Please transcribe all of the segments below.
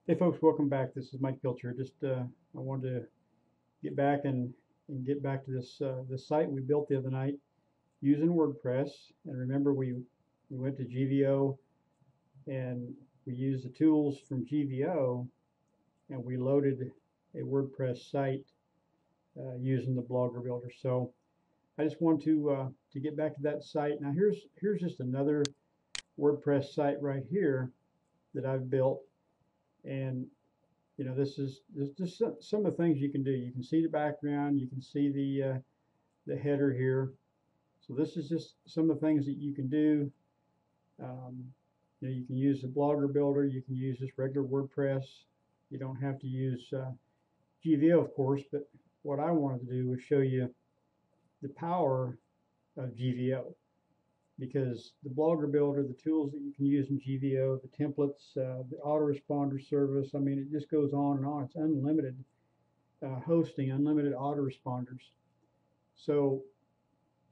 Hey folks, welcome back. This is Mike Pilcher. I wanted to get back and get back to this site we built the other night using WordPress. And remember, we went to GVO and we used the tools from GVO and we loaded a WordPress site using the Blogger Builder. So I just want to get back to that site. Now here's just another WordPress site right here that I've built. And you know, this is just some of the things you can do. You can see the background, you can see the header here. So this is just some of the things that you can do. You know, you can use the Blogger Builder, you can use just regular WordPress. You don't have to use GVO, of course, but what I wanted to do was show you the power of GVO. Because the Blogger Builder, the tools that you can use in GVO, the templates, the autoresponder service, I mean, it just goes on and on. It's unlimited hosting, unlimited autoresponders. So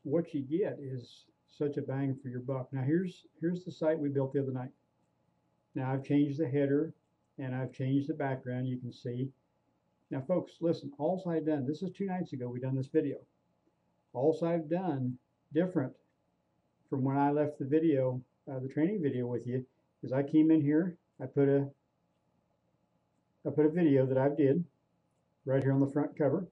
what you get is such a bang for your buck. Now here's the site we built the other night. Now I've changed the header and I've changed the background, you can see. Now folks, listen, all I've done, this is 2 nights ago we done this video. All I've done different from when I left the video, the training video with you, is I came in here, I put a video that I did right here on the front cover.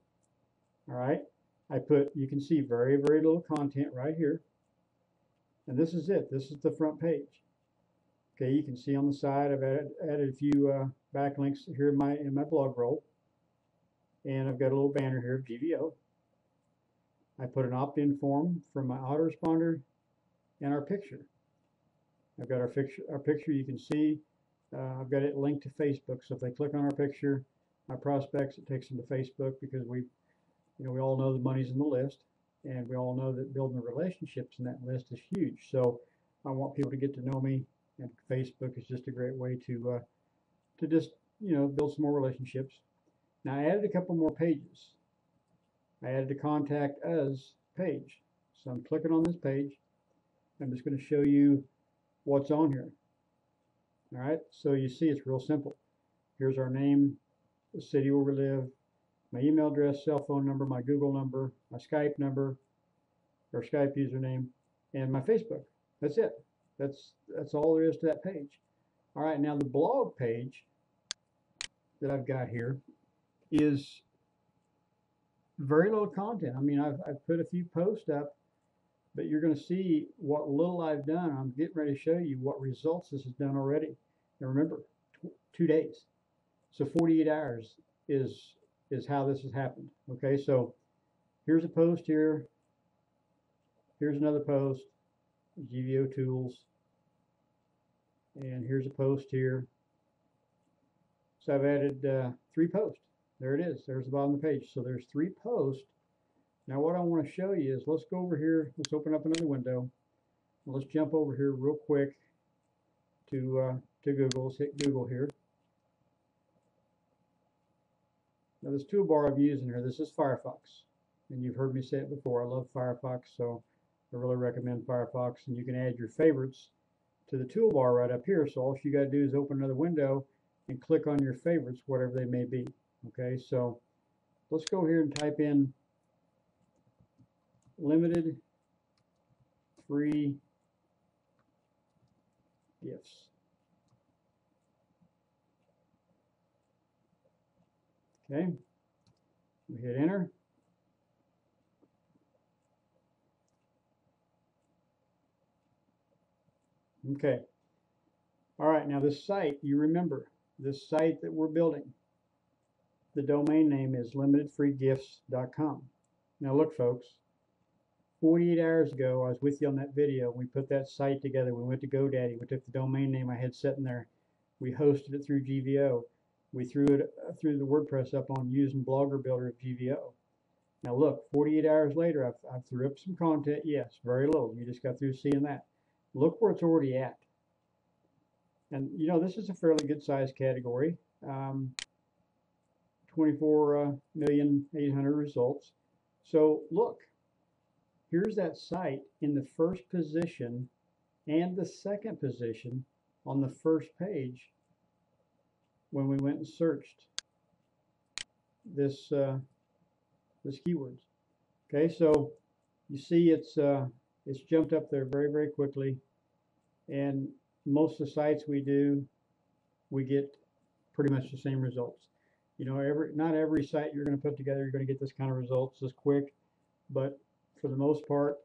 All right, you can see very little content right here, and this is it. This is the front page. Okay, you can see on the side I've added a few backlinks here in my blog roll, and I've got a little banner here of GVO. I put an opt-in form from my autoresponder. And our picture. I've got our picture. You can see I've got it linked to Facebook. So if they click on our picture, my prospects, it takes them to Facebook because we all know the money's in the list, and we all know that building the relationships in that list is huge. So I want people to get to know me, and Facebook is just a great way to just build some more relationships. Now I added a couple more pages. I added a Contact Us page. So I'm clicking on this page. I'm just going to show you what's on here. All right, so you see it's real simple. Here's our name, the city where we live, my email address, cell phone number, my Google number, my Skype number, or Skype username, and my Facebook. That's it. That's all there is to that page. All right, now the blog page that I've got here is very little content. I mean, I've put a few posts up, but you're going to see what little I've done. I'm getting ready to show you what results this has done already. And remember, 2 days. So 48 hours is how this has happened. Okay, so here's a post here. Here's another post, GVO tools. And here's a post here. So I've added 3 posts. There it is. There's the bottom of the page. So there's 3 posts. Now what I want to show you is, let's go over here, let's open up another window, and let's jump over here real quick to Google. Let's hit Google here. Now this toolbar I'm using here, this is Firefox, and you've heard me say it before, I love Firefox, so I really recommend Firefox, and you can add your favorites to the toolbar right up here. So all you got to do is open another window and click on your favorites, whatever they may be. Okay, so let's go here and type in limited free gifts. Okay, we hit enter. Okay, all right, now this site, you remember this site that we're building, the domain name is limitedfreegifts.com. Now look folks, 48 hours ago, I was with you on that video. We put that site together. We went to GoDaddy. We took the domain name I had sitting there. We hosted it through GVO. We threw the WordPress up on using Blogger Builder of GVO. Now look, 48 hours later, I've threw up some content. Yes, very little. You just got through seeing that. Look where it's already at. And you know, this is a fairly good size category. 24,800,000 results. So look. Here's that site in the first position and the second position on the first page when we went and searched this keywords. Okay, so you see it's jumped up there very, very quickly, and most of the sites we do, we get pretty much the same results. You know, not every site you're going to put together you're going to get this kind of results this quick, but for the most part,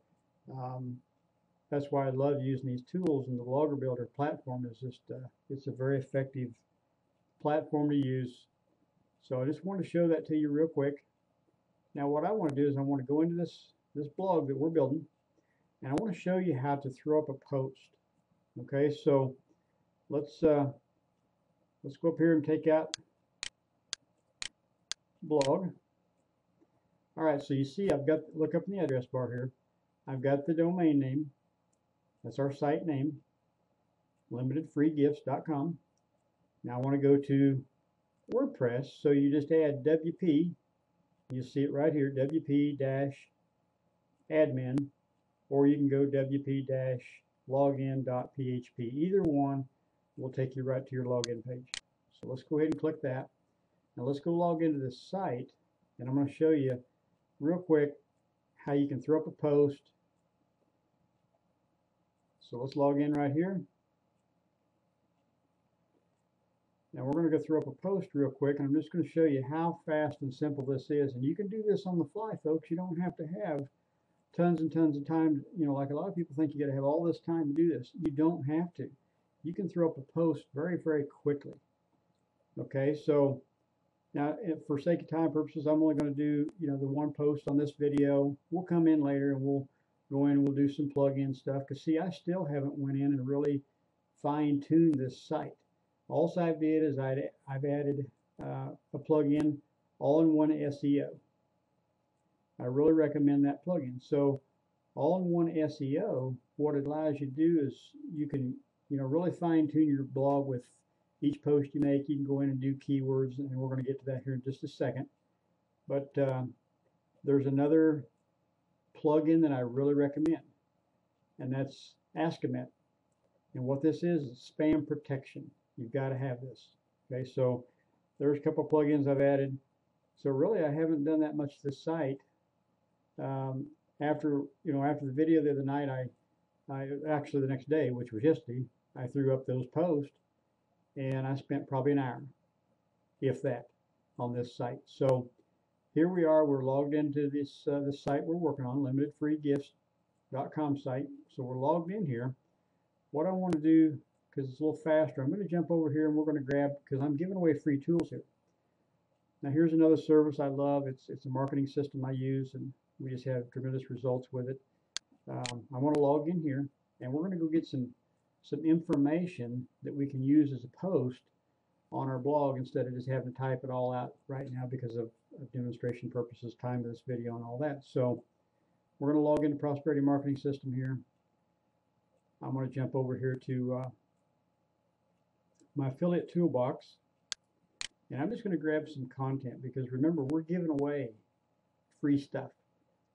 that's why I love using these tools. And the Blogger Builder platform is just it's a very effective platform to use. So I just want to show that to you real quick. Now what I want to do is I want to go into this blog that we're building, and I want to show you how to throw up a post. Okay, so let's go up here and take out blog. All right, so you see I've got, look up in the address bar here, I've got the domain name. That's our site name, limitedfreegifts.com. Now I want to go to WordPress, so you just add WP. You see it right here, WP-admin, or you can go WP-login.php. Either one will take you right to your login page. So let's go ahead and click that. Now let's go log into this site, and I'm going to show you real quick how you can throw up a post. So let's log in right here. Now we're going to go throw up a post real quick, and I'm just going to show you how fast and simple this is. And you can do this on the fly, folks. You don't have to have tons and tons of time. You know, like a lot of people think you got to have all this time to do this. You don't have to. You can throw up a post very, very quickly. Okay, so now for sake of time purposes, I'm only going to do, you know, the one post on this video. We'll come in later and we'll go in and we'll do some plug-in stuff. Because see, I still haven't went in and really fine-tuned this site. All I did is I've added a plugin, All-in-One SEO. I really recommend that plugin. So All-in-One SEO, what it allows you to do is you can, you know, really fine-tune your blog with each post you make. You can go in and do keywords, and we're going to get to that here in just a second. But there's another plugin that I really recommend, and that's Askamet. And what this is spam protection. You've got to have this. Okay, so there's a couple of plugins I've added. So really, I haven't done that much to the site. After the video the other night, I actually the next day, which was yesterday, I threw up those posts, and I spent probably an hour, if that, on this site. So here we are. We're logged into this site we're working on, limitedfreegifts.com site. So we're logged in here. What I want to do, because it's a little faster, I'm going to jump over here and we're going to grab, because I'm giving away free tools here. Now here's another service I love. It's a marketing system I use, and we just have tremendous results with it. I want to log in here, and we're going to go get some information that we can use as a post on our blog instead of just having to type it all out right now because of demonstration purposes, time of this video, and all that. So we're going to log into Prosperity Marketing System here. I'm going to jump over here to my affiliate toolbox, and I'm just going to grab some content, because remember, we're giving away free stuff.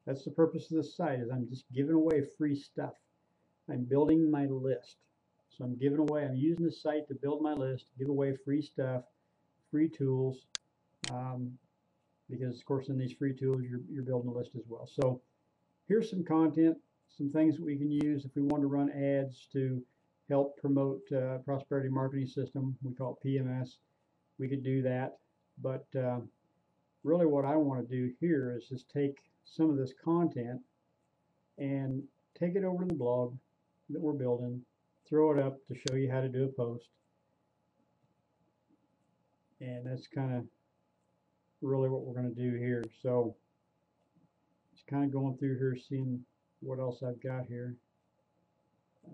That's the purpose of this site, is I'm just giving away free stuff. I'm building my list. So I'm giving away, I'm using this site to build my list, give away free stuff, free tools, because of course in these free tools you're building a list as well. So here's some content, some things that we can use if we want to run ads to help promote Prosperity Marketing System. We call it PMS. We could do that, but really what I want to do here is just take some of this content and take it over to the blog that we're building, throw it up to show you how to do a post. And that's kind of really what we're going to do here. So just kind of going through here, seeing what else I've got here. I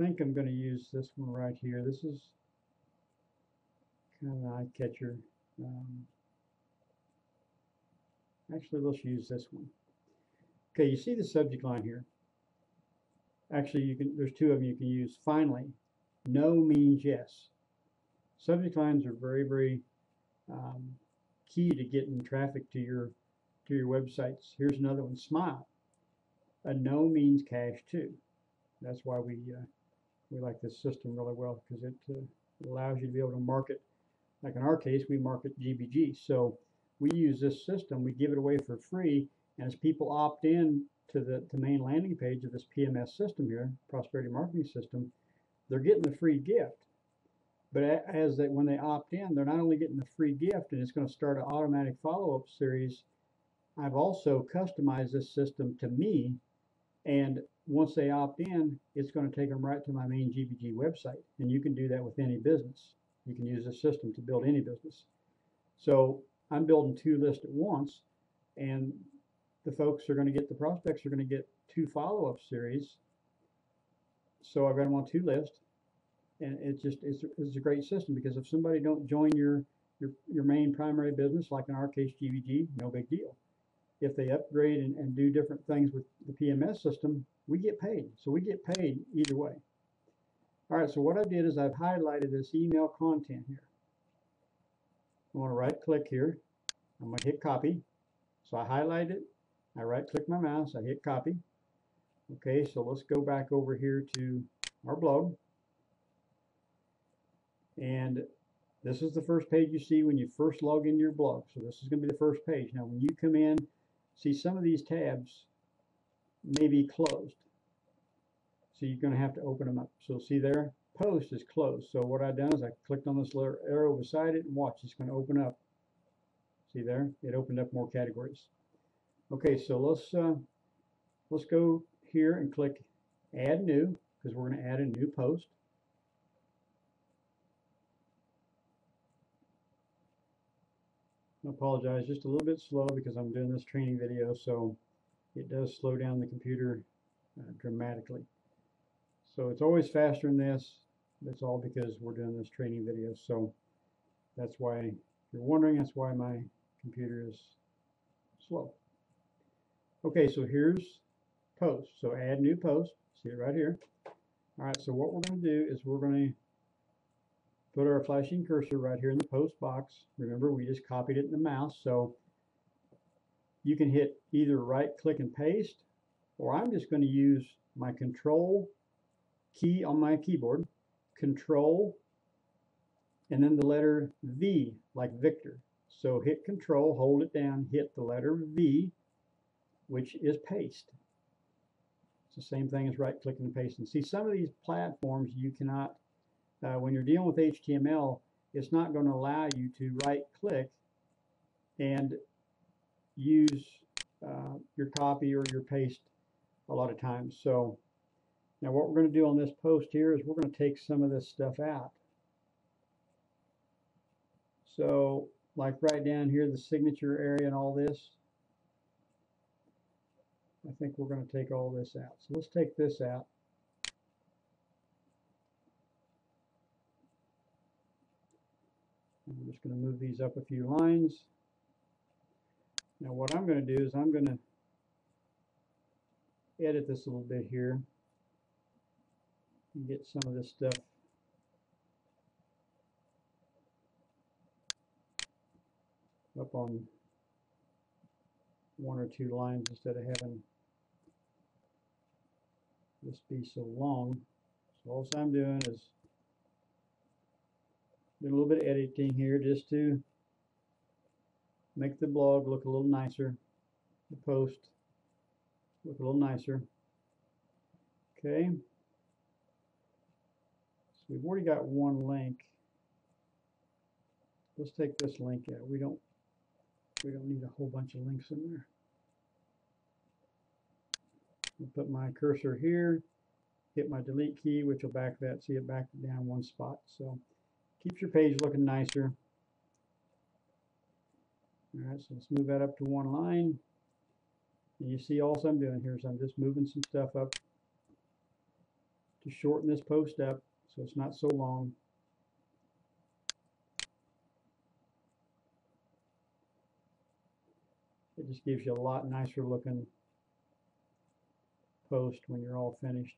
think I'm going to use this one right here. This is kind of an eye catcher. Actually, let's use this one. Okay, you see the subject line here. Actually, there's two of them you can use. Finally, no means yes. Subject lines are very, very key to getting traffic to your websites. Here's another one. Smile. A no means cash too. That's why we We like this system really well because it allows you to be able to market. Like in our case, we market GBG. So we use this system, we give it away for free, and as people opt in to the main landing page of this PMS system here, Prosperity Marketing System, they're getting the free gift. But when they opt in, they're not only getting the free gift, and it's going to start an automatic follow-up series. I've also customized this system to me, and once they opt in, it's going to take them right to my main GVG website. And you can do that with any business. You can use this system to build any business. So I'm building 2 lists at once, and the prospects are going to get 2 follow-up series. So I've got them on 2 lists, and it's a great system, because if somebody don't join your main primary business, like in our case GVG, no big deal. If they upgrade and do different things with the PMS system, we get paid. So we get paid either way. All right, so what I did is I've highlighted this email content here. I want to right click here. I'm going to hit copy. So I highlight it. I right click my mouse. I hit copy. Okay, so let's go back over here to our blog. And this is the first page you see when you first log into your blog. So this is going to be the first page. Now when you come in, see some of these tabs may be closed. So you're going to have to open them up. So see there, post is closed. So what I've done is I clicked on this little arrow beside it, and watch, it's going to open up. See there, it opened up more categories. Okay, so let's go here and click add new, because we're going to add a new post. I apologize, just a little bit slow because I'm doing this training video, so it does slow down the computer dramatically. So it's always faster than this. That's all because we're doing this training video. So that's why, if you're wondering, that's why my computer is slow. Okay, so here's post. So add new post. See it right here. All right, so what we're going to do is we're going to put our flashing cursor right here in the post box. Remember, we just copied it in the mouse. So you can hit either right click and paste, or I'm just going to use my control key on my keyboard, control, and then the letter V, like Victor. So hit control, hold it down, hit the letter V, which is paste. It's the same thing as right click and paste. And see, some of these platforms you cannot, when you're dealing with HTML, it's not going to allow you to right click and use your copy or your paste a lot of times. So now what we're going to do on this post here is we're going to take some of this stuff out. So like right down here, the signature area and all this, I think we're going to take all this out. So let's take this out. I'm just going to move these up a few lines. Now what I'm going to do is I'm going to edit this a little bit here and get some of this stuff up on 1 or 2 lines instead of having this be so long. So all I'm doing is doing a little bit of editing here just to make the blog look a little nicer, the post look a little nicer. Okay, so we've already got one link. Let's take this link out. We don't need a whole bunch of links in there. I'll put my cursor here, hit my delete key, which will back that. See, it backed it down 1 spot. So keeps your page looking nicer. All right, so let's move that up to 1 line. And you see all I'm doing here is I'm just moving some stuff up to shorten this post up so it's not so long. It just gives you a lot nicer looking post when you're all finished.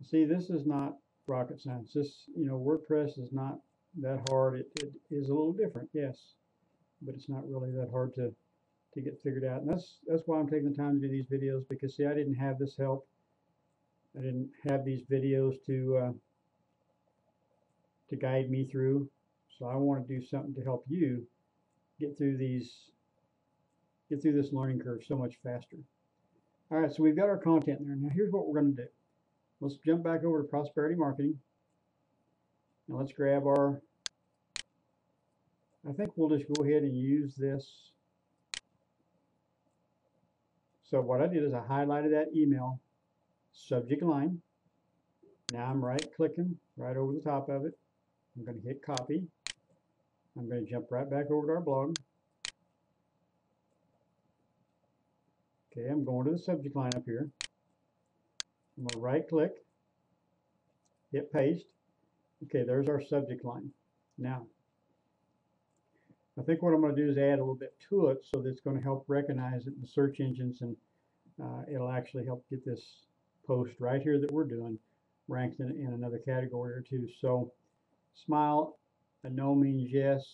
See, this is not rocket science. This, WordPress is not that hard. It is a little different, yes, but it's not really that hard to to get figured out. And that's why I'm taking the time to do these videos, because see, I didn't have this help. I didn't have these videos to guide me through. So I want to do something to help you get through this learning curve so much faster. All right, so we've got our content there. Now here's what we're going to do. Let's jump back over to prosperity marketing. And let's grab our, I think we'll just go ahead and use this. So what I did is I highlighted that email subject line. Now I'm right clicking right over the top of it. I'm going to hit copy. I'm going to jump right back over to our blog. Okay, I'm going to the subject line up here. I'm going to right click, hit paste. Okay, there's our subject line. Now, I think what I'm going to do is add a little bit to it so that it's going to help recognize it in the search engines, and it'll actually help get this post right here that we're doing ranked in another category or two. So, smile, a no means yes,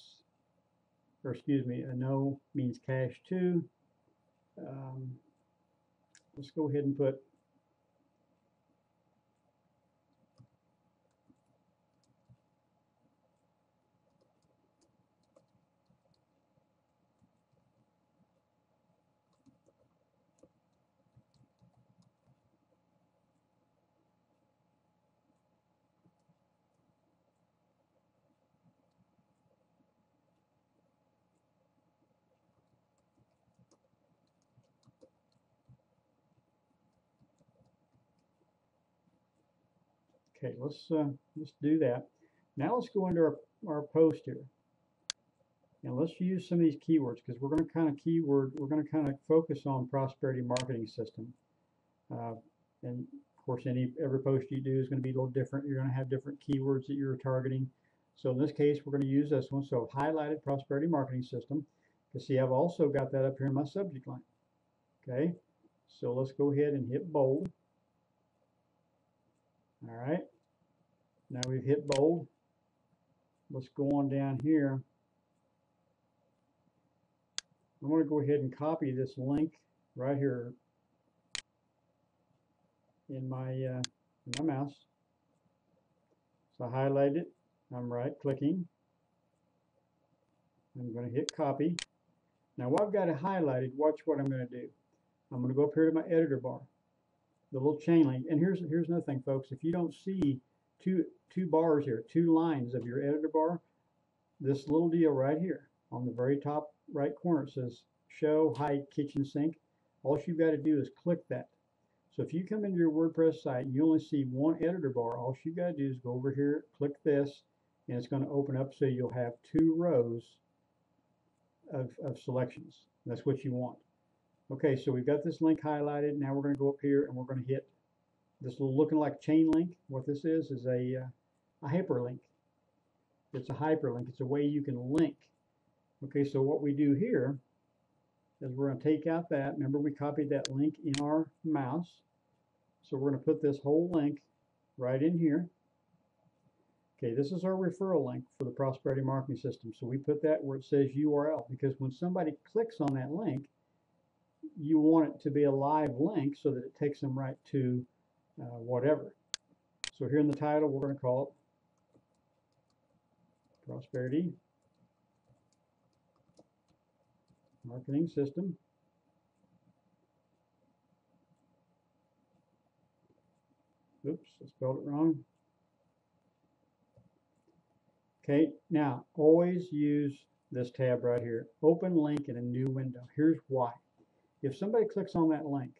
or excuse me, a no means cash too. Let's go ahead and put okay, let's do that. Now let's go into our post here. And let's use some of these keywords, because we're going to kind of focus on prosperity marketing system. And of course, every post you do is going to be a little different. You're going to have different keywords that you're targeting. So in this case, we're going to use this one. So highlighted prosperity marketing system. You see, I've also got that up here in my subject line. Okay, so let's go ahead and hit bold. All right, now we've hit bold. Let's go on down here. I'm going to go ahead and copy this link right here in my mouse. So I highlight it. I'm right clicking. I'm going to hit copy. Now while I've got it highlighted, watch what I'm going to do. I'm going to go up here to my editor bar, the little chain link. And here's another thing, folks. If you don't see two bars here, two lines of your editor bar, this little deal right here on the very top right corner, it says show hide kitchen sink. All you've got to do is click that. So if you come into your WordPress site and you only see one editor bar, all you've got to do is go over here, click this, and it's going to open up so you'll have 2 rows of selections. That's what you want. Okay, so we've got this link highlighted. Now we're going to go up here and we're going to hit this little looking like chain link. What this is a hyperlink. It's a hyperlink. It's a way you can link. Okay, so what we do here is we're going to take out that. Remember, we copied that link in our mouse. So we're going to put this whole link right in here. Okay, this is our referral link for the prosperity marketing system. So we put that where it says URL, because when somebody clicks on that link, you want it to be a live link so that it takes them right to whatever. So here in the title, we're going to call it Prosperity Marketing System. Oops, I spelled it wrong. Okay, now always use this tab right here, open link in a new window. Here's why. If somebody clicks on that link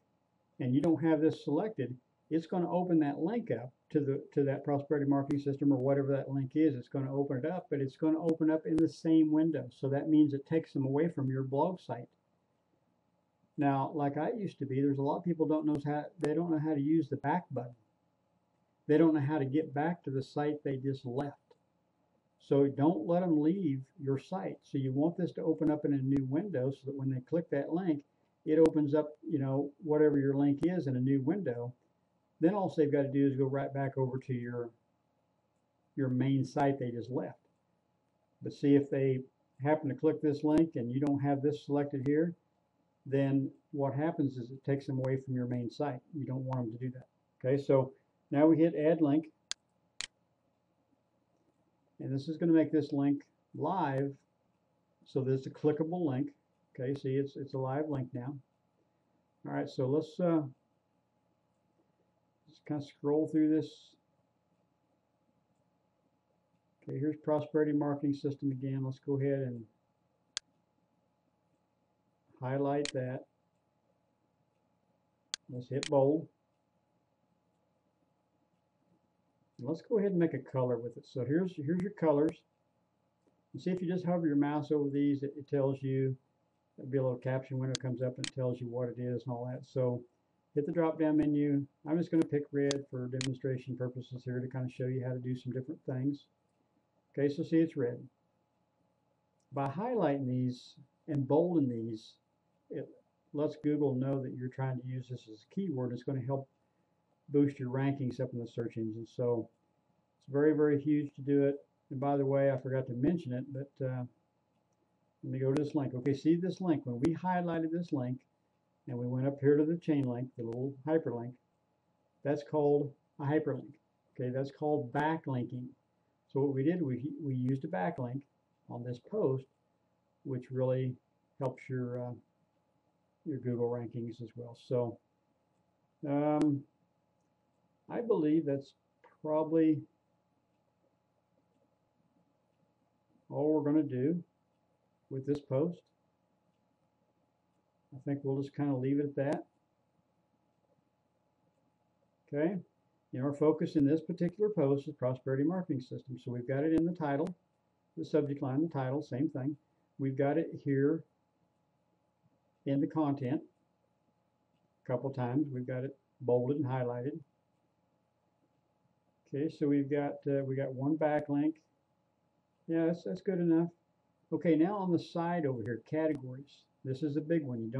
and you don't have this selected, it's going to open that link up to that prosperity marketing system or whatever that link is. It's going to open it up, but it's going to open up in the same window. So that means it takes them away from your blog site. Now, like I used to be, there's a lot of people don't know how to use the back button. They don't know how to get back to the site they just left. So don't let them leave your site. So you want this to open up in a new window so that when they click that link, it opens up, whatever your link is in a new window. Then all they've got to do is go right back over to your main site they just left. But see, if they happen to click this link and you don't have this selected here, then what happens is it takes them away from your main site. You don't want them to do that. Okay, so now we hit add link, and this is going to make this link live, so there's a clickable link. Okay, see, it's a live link now. All right, so let's just kind of scroll through this. Okay, here's Prosperity Marketing System again. Let's go ahead and highlight that. Let's hit bold. And let's go ahead and make a color with it. So here's your colors. And see, if you just hover your mouse over these, it tells you, there'll be a little caption window comes up and it tells you what it is and all that. So hit the drop down menu. I'm just going to pick red for demonstration purposes here to kind of show you how to do some different things. Okay, so see, it's red. By highlighting these and bolding these, it lets Google know that you're trying to use this as a keyword. It's going to help boost your rankings up in the search engine. So it's very, very huge to do it. And by the way, I forgot to mention it, but let me go to this link. Okay, see this link. When we highlighted this link and we went up here to the chain link, the little hyperlink, that's called a hyperlink. Okay, that's called backlinking. So what we did, we used a backlink on this post, which really helps your Google rankings as well. So I believe that's probably all we're going to do with this post. I think we'll just kind of leave it at that. Okay. Our focus in this particular post is Prosperity Marketing System. So we've got it in the title, the subject line, the title, same thing. We've got it here in the content a couple times. We've got it bolded and highlighted. Okay, so we got one backlink. Yeah, that's good enough. Okay, now on the side over here, categories. This is a big one.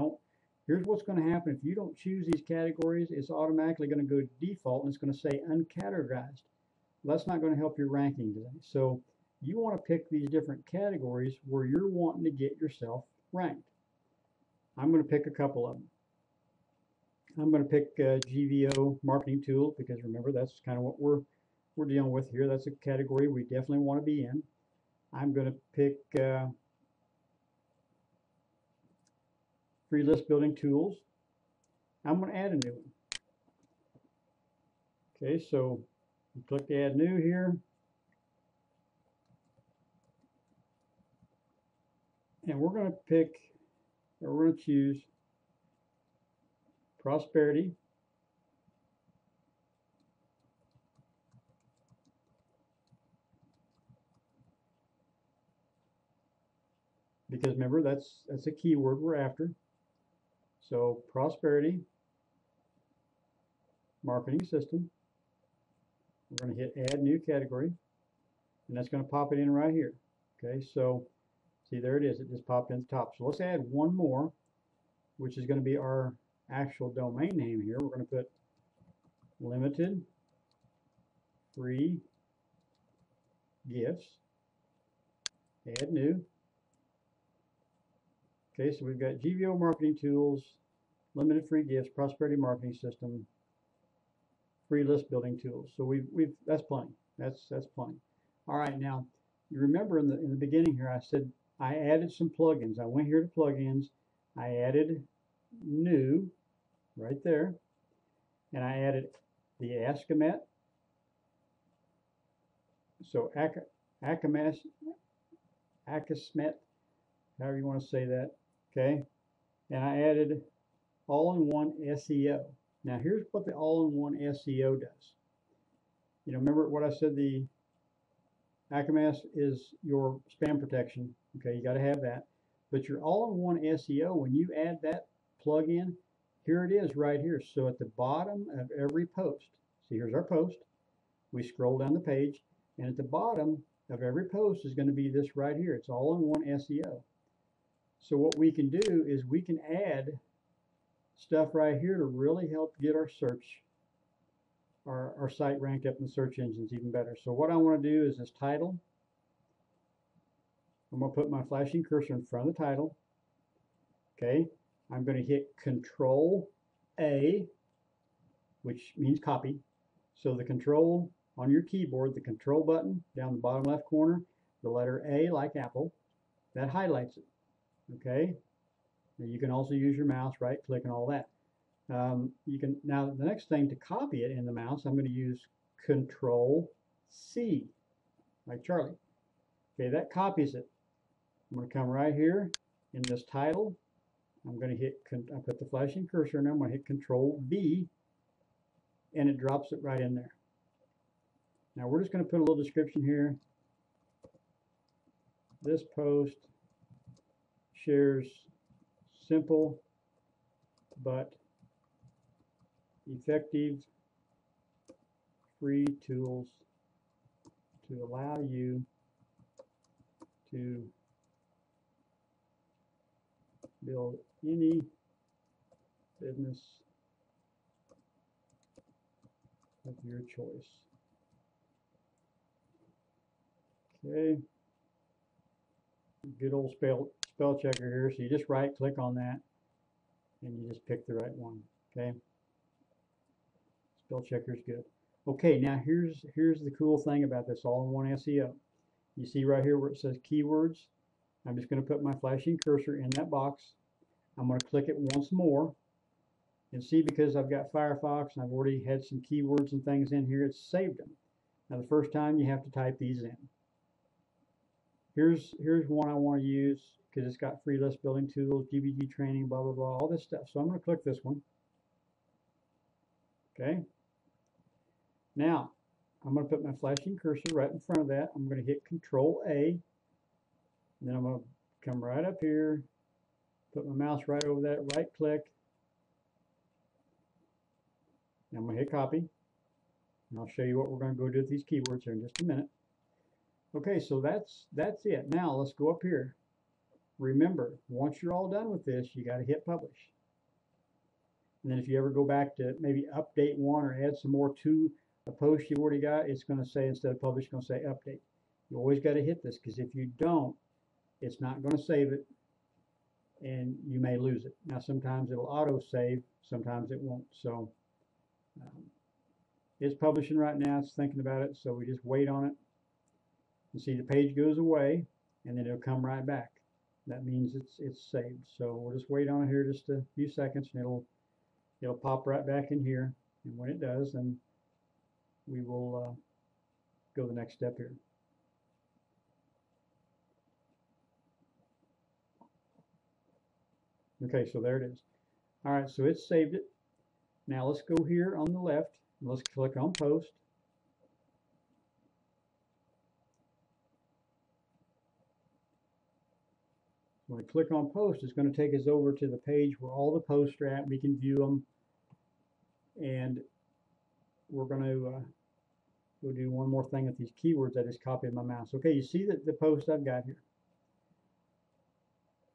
Here's what's going to happen if you don't choose these categories. It's automatically going to go to default and it's going to say uncategorized. That's not going to help your ranking today. So you want to pick these different categories where you're wanting to get yourself ranked. I'm going to pick a couple of them. I'm going to pick GVO marketing tools, because remember, that's kind of what we're dealing with here. That's a category we definitely want to be in. I'm going to pick free list building tools. I'm going to add a new one. Okay, so you click add new here. And we're going to choose prosperity. Because remember, that's a keyword we're after. So prosperity marketing system. We're going to hit add new category, and that's going to pop it in right here. Okay, so see, there it is. It just popped in the top. So let's add one more, which is going to be our actual domain name here. We're going to put limited free gifts. Add new. Okay, so we've got GVO marketing tools, limited free gifts, prosperity marketing system, free list building tools. So that's plenty. That's plenty. All right, now you remember in the beginning here, I said I added some plugins. I went here to plugins. I added new right there, and I added the Askamet. So Akasmet, however you want to say that. Okay, and I added all-in-one SEO. Now here's what the all-in-one SEO does. Remember what I said, the Akamas is your spam protection. Okay, you got to have that. But your all-in-one SEO, when you add that plugin, here it is right here. So at the bottom of every post, see, here's our post. We scroll down the page, and at the bottom of every post is going to be this right here. It's all-in-one SEO. So what we can do is we can add stuff right here to really help get our our site ranked up in the search engines even better. So what I want to do is this title. I'm going to put my flashing cursor in front of the title. Okay. I'm going to hit Control A, which means copy. So the control on your keyboard, the control button down the bottom left corner, the letter A like Apple, that highlights it. Okay. Now you can also use your mouse, right click and all that. You can now the next thing to copy it in the mouse, I'm going to use Control C, like Charlie. Okay, that copies it. I'm going to come right here in this title. I'm going to hit, I put the flashing cursor in there. I'm going to hit Control V, and it drops it right in there. Now we're just going to put a little description here. This post shares simple but effective free tools to allow you to build any business of your choice. Okay, good old spell checker here. So you just right click on that and you just pick the right one. Okay, spell checker is good. Okay, now here's the cool thing about this all-in-one SEO. You see right here where it says keywords. I'm just going to put my flashing cursor in that box. I'm going to click it once more and see, because I've got Firefox and I've already had some keywords and things in here, it's saved them. Now the first time you have to type these in. Here's one I want to use because it's got free list building tools, GBG training, blah blah blah, all this stuff. So I'm going to click this one. Okay. Now I'm going to put my flashing cursor right in front of that. I'm going to hit Control A, and then I'm going to come right up here, put my mouse right over that, right click. Now I'm going to hit copy, and I'll show you what we're going to go do with these keywords here in just a minute. Okay, so that's it. Now let's go up here. Remember, once you're all done with this, you got to hit publish. And then if you ever go back to maybe update one or add some more to a post you've already got, it's going to say, instead of publish, it's going to say update. You always got to hit this, because if you don't, it's not going to save it and you may lose it. Now sometimes it'll auto save, sometimes it won't. So it's publishing right now, it's thinking about it, so we just wait on it. You see the page goes away and then it'll come right back. That means it's saved. So we'll just wait on it here just a few seconds and it'll pop right back in here, and when it does, then we will go the next step here. Okay, so there it is. All right, so it's saved it. Now let's go here on the left and let's click on post. When we click on post, it's going to take us over to the page where all the posts are at. We can view them, and we're going to go do one more thing with these keywords I just copied in my mouse. Okay, you see that the post I've got here.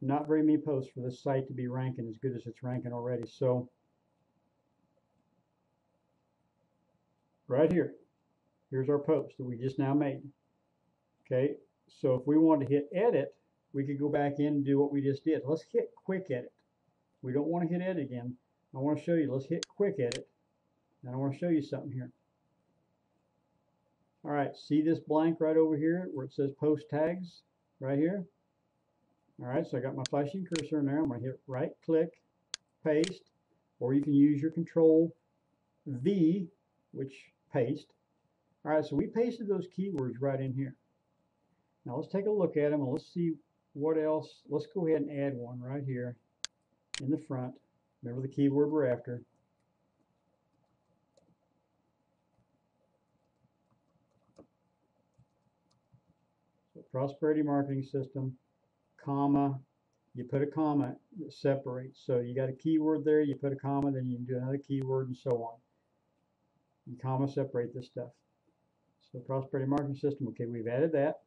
Not very many posts for this site to be ranking as good as it's ranking already. So right here, here's our post that we just now made. Okay, so if we want to hit edit, we could go back in and do what we just did. Let's hit quick edit. We don't want to hit edit again. I want to show you. Let's hit quick edit. And I want to show you something here. All right, see this blank right over here where it says post tags right here? All right, so I got my flashing cursor in there. I'm going to hit right click, paste, or you can use your Control V, which paste. All right, so we pasted those keywords right in here. Now let's take a look at them and let's see what else. Let's go ahead and add one right here in the front. Remember the keyword we're after. So prosperity marketing system, comma, you put a comma that separates. So you got a keyword there, you put a comma, then you can do another keyword and so on. You comma separate this stuff. So prosperity marketing system, okay, we've added that.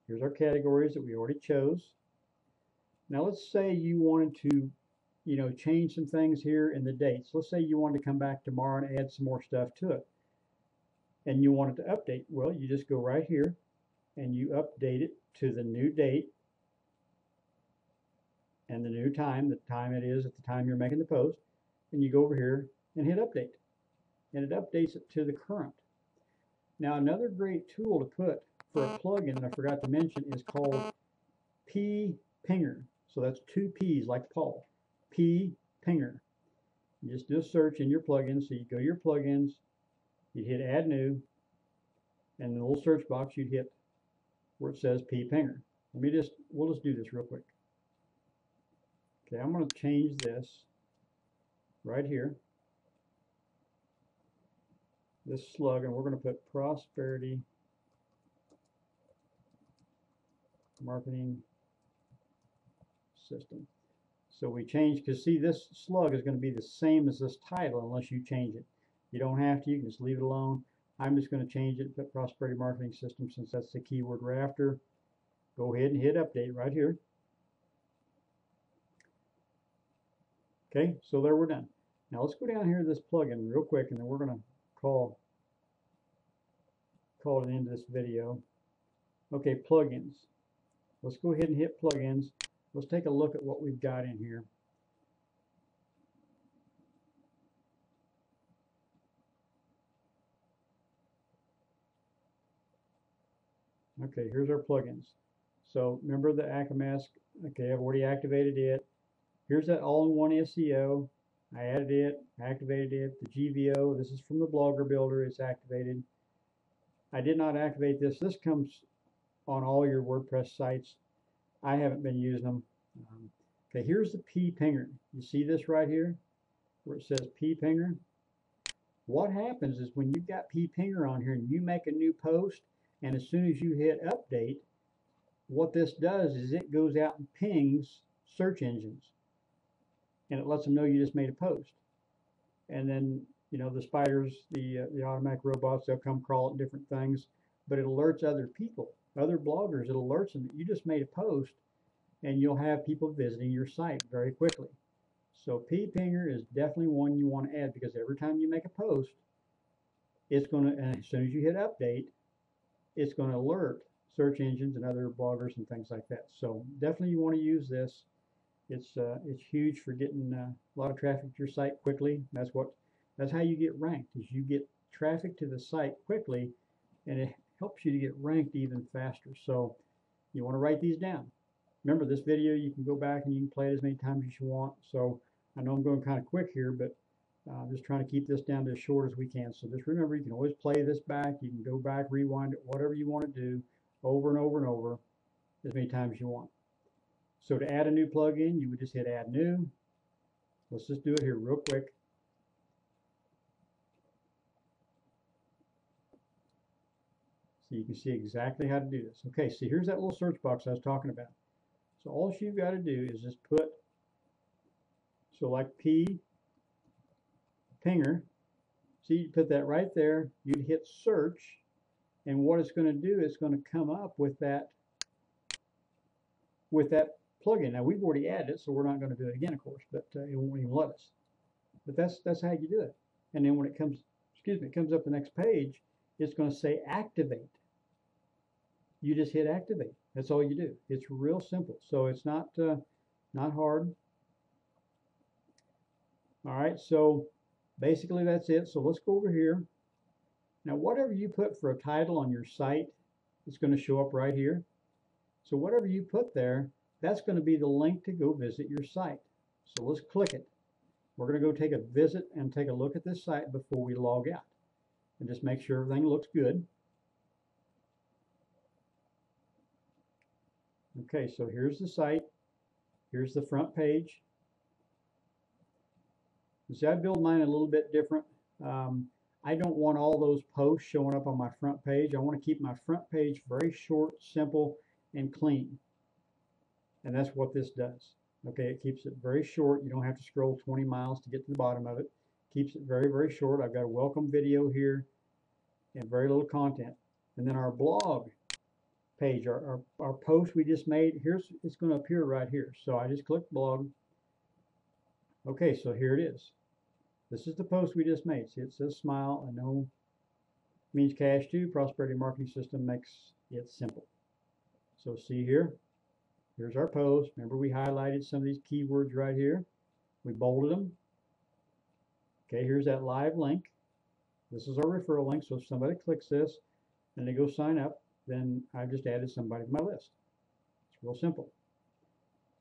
Here's our categories that we already chose. Now let's say you wanted to, change some things here in the dates. Let's say you wanted to come back tomorrow and add some more stuff to it. And you wanted to update. Well, you just go right here and you update it to the new date. and the new time, the time it is at the time you're making the post, and you go over here and hit update, and it updates it to the current. Now another great tool to put for a plugin that I forgot to mention is called CoOpP Pinger. So that's two P's like Paul. CoOpP Pinger. You just do a search in your plugins. So you go to your plugins, you hit add new, and in the little search box you'd hit where it says CoOpP Pinger. We'll just do this real quick. Okay, I'm going to change this right here, this slug, and we're going to put prosperity marketing system. So we change, because see, this slug is going to be the same as this title unless you change it. You don't have to, you can just leave it alone. I'm just going to change it, put prosperity marketing system, since that's the keyword we're after. Go ahead and hit update right here. Okay, so there we're done. Now let's go down here to this plugin real quick, and then we're going to call it an end of this video. Okay, plugins. Let's go ahead and hit plugins. Let's take a look at what we've got in here. Okay, here's our plugins. So remember the Acamask. Okay, I've already activated it. Here's that all-in-one SEO. I added it, activated it. The GVO, this is from the Blogger Builder, it's activated. I did not activate this. This comes on all your WordPress sites. I haven't been using them. Okay, here's the CoOpP Pinger. You see this right here where it says CoOpP Pinger? What happens is when you've got CoOpP Pinger on here and you make a new post, and as soon as you hit update, what this does is it goes out and pings search engines, and it lets them know you just made a post. And then, you know, the spiders, the automatic robots, they'll come crawl at different things, but it alerts other people, other bloggers. It alerts them that you just made a post, and you'll have people visiting your site very quickly. So CoOpP Pinger is definitely one you want to add, because every time you make a post, it's going to, and as soon as you hit update, it's going to alert search engines and other bloggers and things like that. So definitely you want to use this. It's huge for getting a lot of traffic to your site quickly. That's how you get ranked, is you get traffic to the site quickly, and it helps you to get ranked even faster. So you want to write these down. Remember, this video, you can go back and you can play it as many times as you want. So I know I'm going kind of quick here, but I'm just trying to keep this down to as short as we can. So just remember, you can always play this back. You can go back, rewind it, whatever you want to do, over and over and over, as many times as you want. So to add a new plugin, you would just hit add new. Let's just do it here real quick. So you can see exactly how to do this. Okay, so here's that little search box I was talking about. So all you've got to do is just put, so like CoOpP Pinger, see, you put that right there, you'd hit search, and what it's going to do is going to come up with that plugin. Now we've already added it, so we're not going to do it again, of course, but it won't even let us. But that's how you do it. And then when it comes, it comes up the next page, it's going to say activate. You just hit activate. That's all you do. It's real simple. So it's not hard. All right, so basically that's it. So let's go over here. Now whatever you put for a title on your site, it's going to show up right here. So whatever you put there, that's going to be the link to go visit your site. So let's click it. We're going to go take a visit and take a look at this site before we log out, and just make sure everything looks good. Okay, so here's the site. Here's the front page. See, I build mine a little bit different. I don't want all those posts showing up on my front page. I want to keep my front page very short, simple, and clean. And that's what this does. Okay, it keeps it very short. You don't have to scroll 20 miles to get to the bottom of it. Keeps it very, very short. I've got a welcome video here and very little content. And then our blog page, our post we just made, it's going to appear right here. So I just click blog. Okay, so here it is. This is the post we just made. See, it says smile. I know means cash too. Prosperity marketing system makes it simple. So see here, Here's our post. Remember, we highlighted some of these keywords right here. We bolded them. Okay, here's that live link. This is our referral link, so if somebody clicks this and they go sign up, then I've just added somebody to my list. It's real simple.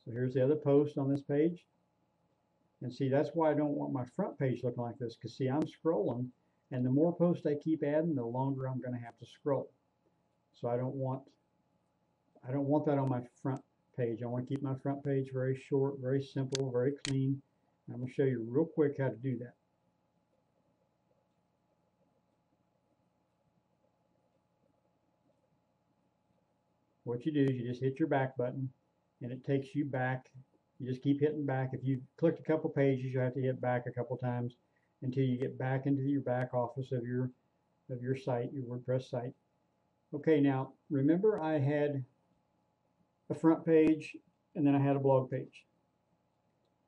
So here's the other post on this page. And see, that's why I don't want my front page looking like this, because see, I'm scrolling, and the more posts I keep adding, the longer I'm going to have to scroll. So I don't want that on my front page. I want to keep my front page very short, very simple, very clean. And I'm going to show you real quick how to do that. What you do is you just hit your back button, and it takes you back. You just keep hitting back. If you've clicked a couple pages, you have to hit back a couple times until you get back into your back office of your site, your WordPress site. Okay, now remember I had a front page and then I had a blog page.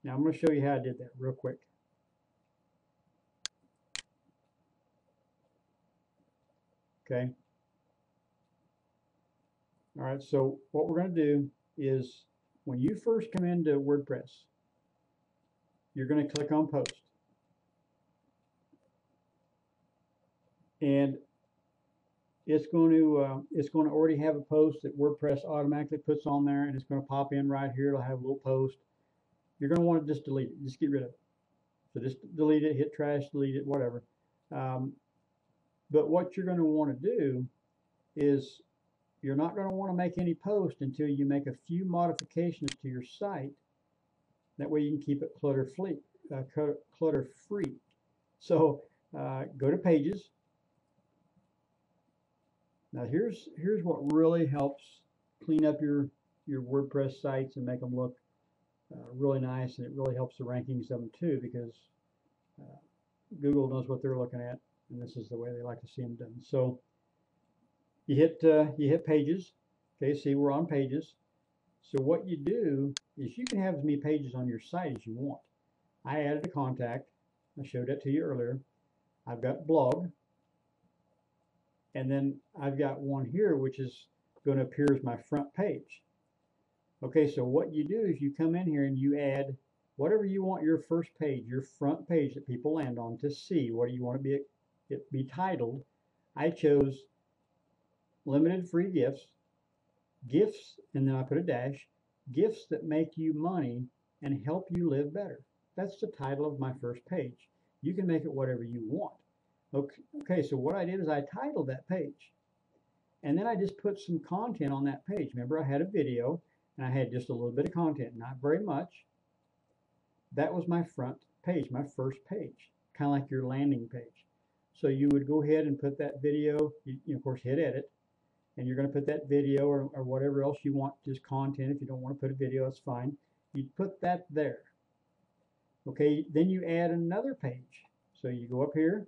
Now I'm going to show you how I did that real quick. Okay. All right, so what we're going to do is when you first come into WordPress, you're going to click on Post. And it's going to already have a post that WordPress automatically puts on there, and it's going to pop in right here. It'll have a little post. You're going to want to just delete it. Just get rid of it. So just delete it, hit trash, delete it, whatever. But what you're going to want to do is you're not going to want to make any post until you make a few modifications to your site. That way you can keep it clutter-free. So go to Pages. Now here's what really helps clean up your WordPress sites and make them look really nice, and it really helps the rankings of them too, because Google knows what they're looking at, and this is the way they like to see them done. So you hit Pages. Okay, see, we're on Pages. So what you do is you can have as many pages on your site as you want. I added a contact. I showed that to you earlier. I've got blog. And then I've got one here which is going to appear as my front page. Okay, so what you do is you come in here and you add whatever you want your first page, your front page that people land on to see. What do you want it be titled? I chose limited free gifts, and then I put a dash, gifts that make you money and help you live better. That's the title of my first page. You can make it whatever you want. Okay, so what I did is I titled that page, and then I just put some content on that page. Remember, I had a video, and I had just a little bit of content, not very much. That was my front page, my first page, kind of like your landing page. So you would go ahead and put that video, you of course hit edit, and you're going to put that video or whatever else you want, just content. If you don't want to put a video, that's fine. You put that there. Okay, then you add another page. So you go up here,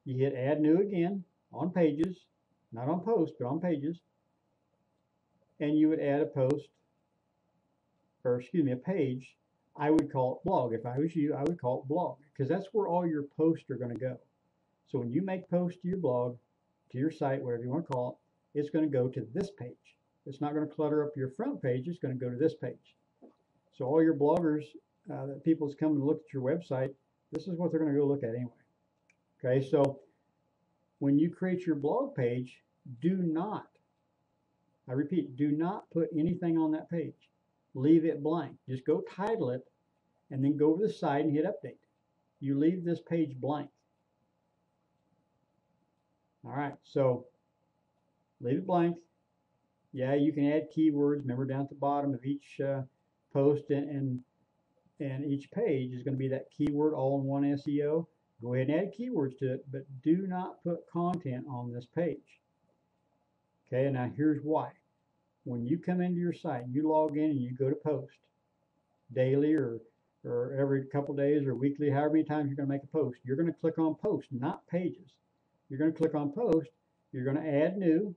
you hit add new again on Pages, not on Post, but on Pages, and you would add a post, or excuse me, a page. I would call it blog. If I was you, I would call it blog, because that's where all your posts are going to go. So when you make posts to your blog, to your site, whatever you want to call it, it's going to go to this page. It's not going to clutter up your front page. It's going to go to this page. So all your bloggers, that people's coming to look at your website, this is what they're going to go look at anyway. Okay, so when you create your blog page, do not, I repeat, do not put anything on that page. Leave it blank. Just go title it, and then go to the side and hit update. You leave this page blank. All right, so leave it blank. Yeah, you can add keywords. Remember, down at the bottom of each post and each page is going to be that keyword, all in One SEO. Go ahead and add keywords to it, but do not put content on this page. Okay, and now here's why. When you come into your site, you log in and you go to post daily or every couple days or weekly, however many times you're going to make a post, you're going to click on post, not pages. You're going to click on post, you're going to add new.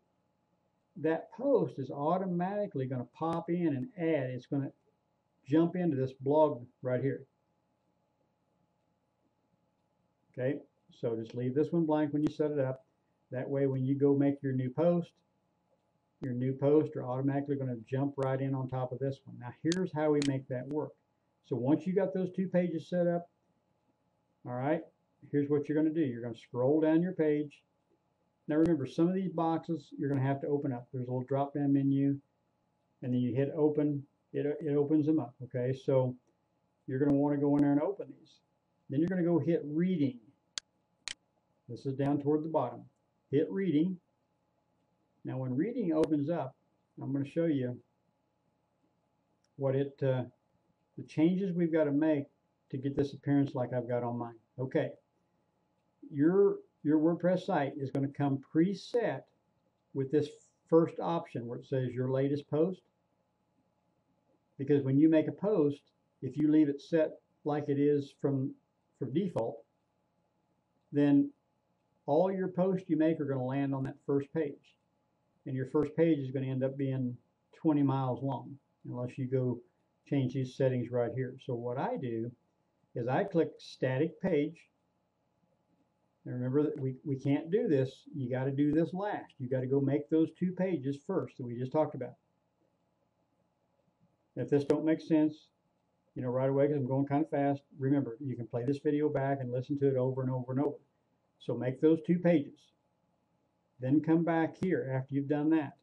That post is automatically going to pop in and add. It's going to jump into this blog right here. Okay, so just leave this one blank when you set it up. That way when you go make your new post, your new posts are automatically going to jump right in on top of this one. Now here's how we make that work. So once you got those 2 pages set up, all right, here's what you're going to do. You're going to scroll down your page. Now remember, some of these boxes you're going to have to open up. There's a little drop down menu, and then you hit open. It opens them up. Okay, so you're going to want to go in there and open these. Then you're going to go hit reading. This is down toward the bottom. Hit reading. Now when reading opens up, I'm going to show you what the changes we've got to make to get this appearance like I've got on mine. Okay, your WordPress site is going to come preset with this first option where it says your latest post, because when you make a post, if you leave it set like it is from default, then all your posts you make are going to land on that first page, and your first page is going to end up being 20 miles long unless you go change these settings right here. So what I do is I click static page. And remember that we can't do this. You got to do this last. You got to go make those 2 pages first that we just talked about. If this don't make sense, you know, right away, because I'm going kind of fast, remember, you can play this video back and listen to it over and over and over. So make those 2 pages. Then come back here after you've done that.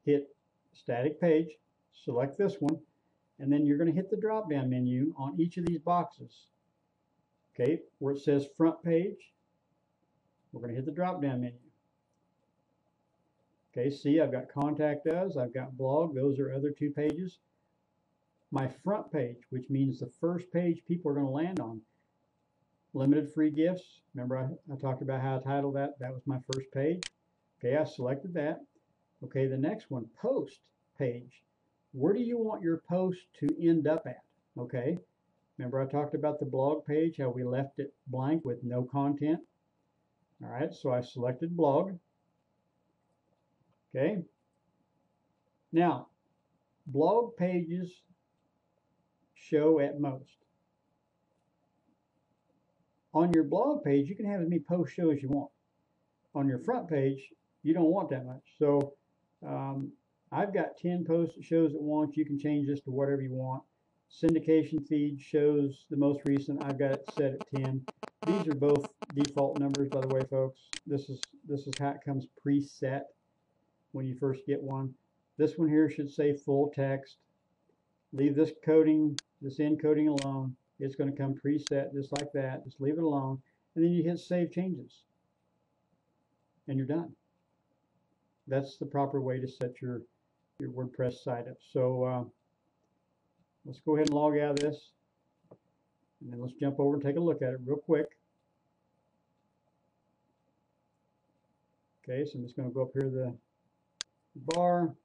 Hit static page, select this one, and then you're going to hit the drop down menu on each of these boxes. Okay, where it says front page, we're going to hit the drop down menu. Okay, see, I've got contact us, I've got blog, those are other 2 pages. My front page, which means the first page people are going to land on. Limited free gifts. Remember I talked about how I titled that? That was my first page. Okay, I selected that. Okay, the next one, post page. Where do you want your post to end up at? Okay, remember I talked about the blog page, how we left it blank with no content. All right, so I selected blog. Okay, now blog pages show at most. On your blog page, you can have as many posts show as you want. On your front page, you don't want that much. So I've got 10 posts that shows at once. You can change this to whatever you want. Syndication feed shows the most recent. I've got it set at 10. These are both default numbers, by the way, folks. This is how it comes preset when you first get one. This one here should say full text. Leave this coding, this encoding alone. It's going to come preset just like that. Just leave it alone, and then you hit save changes, and you're done. That's the proper way to set your WordPress site up. So let's go ahead and log out of this, and then let's jump over and take a look at it real quick. Okay, so I'm just going to go up here to the bar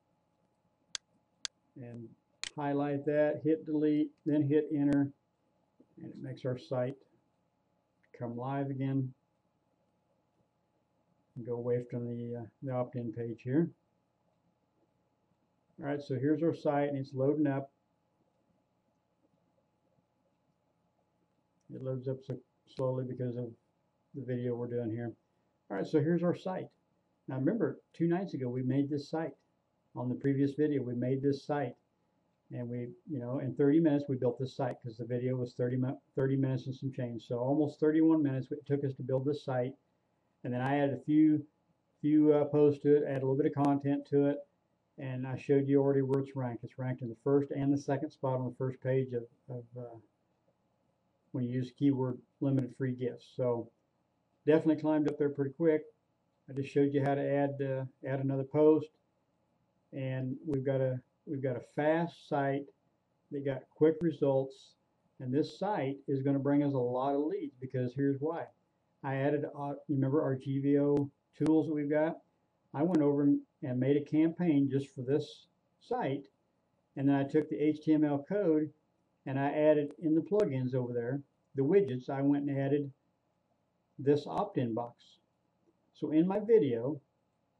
and highlight that, hit delete, then hit enter, and it makes our site come live again. And go away from the opt-in page here. All right, so here's our site, and it's loading up. It loads up so slowly because of the video we're doing here. All right, so here's our site. Now remember, 2 nights ago we made this site. On the previous video, we made this site, and we, you know, in 30 minutes we built this site because the video was 30 minutes and some change. So almost 31 minutes it took us to build this site, and then I added a few posts to it, added a little bit of content to it, and I showed you already where it's ranked. It's ranked in the first and the second spot on the first page of when you use keyword limited free gifts. So definitely climbed up there pretty quick. I just showed you how to add another post, and we've got a fast site that got quick results, and this site is going to bring us a lot of leads, because here's why. I added, remember our GVO tools that we've got? I went over and made a campaign just for this site, and then I took the HTML code and I added in the plugins over there, the widgets, I went and added this opt-in box. So in my video,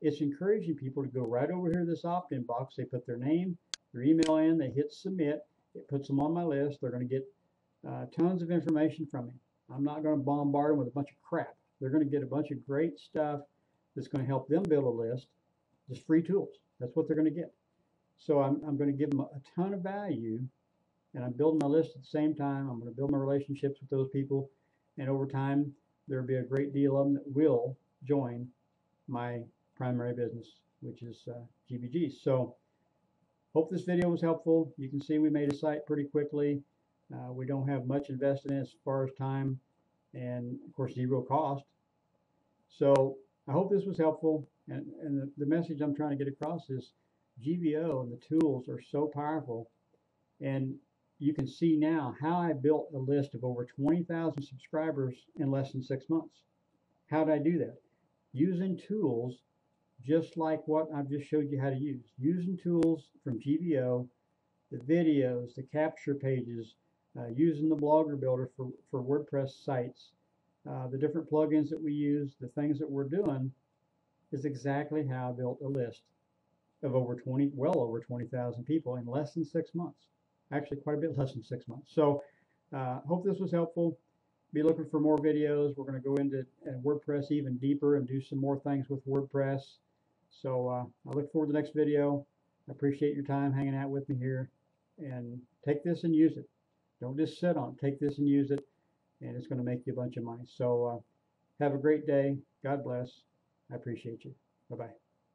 it's encouraging people to go right over here to this opt-in box. They put their name, their email in, they hit submit. It puts them on my list. They're going to get tons of information from me. I'm not going to bombard them with a bunch of crap. They're going to get a bunch of great stuff that's going to help them build a list, just free tools. That's what they're going to get. So I'm going to give them a ton of value, and I'm building my list at the same time. I'm going to build my relationships with those people, and over time there'll be a great deal of them that will join my primary business, which is GVG. So hope this video was helpful. You can see we made a site pretty quickly. We don't have much invested in as far as time and of course zero cost. So I hope this was helpful, and the message I'm trying to get across is GVO and the tools are so powerful, and you can see now how I built a list of over 20,000 subscribers in less than 6 months. How did I do that? Using tools just like what I've just showed you how to use. Using tools from GVO, the videos, the capture pages, using the Blogger Builder for WordPress sites, the different plugins that we use, the things that we're doing is exactly how I built a list of well over 20,000 people in less than 6 months. Actually, quite a bit less than 6 months. So, hope this was helpful. Be looking for more videos. We're going to go into WordPress even deeper and do some more things with WordPress. So, I look forward to the next video. I appreciate your time hanging out with me here. And take this and use it. Don't just sit on it. Take this and use it, and it's going to make you a bunch of money. So, have a great day. God bless. I appreciate you. Bye-bye.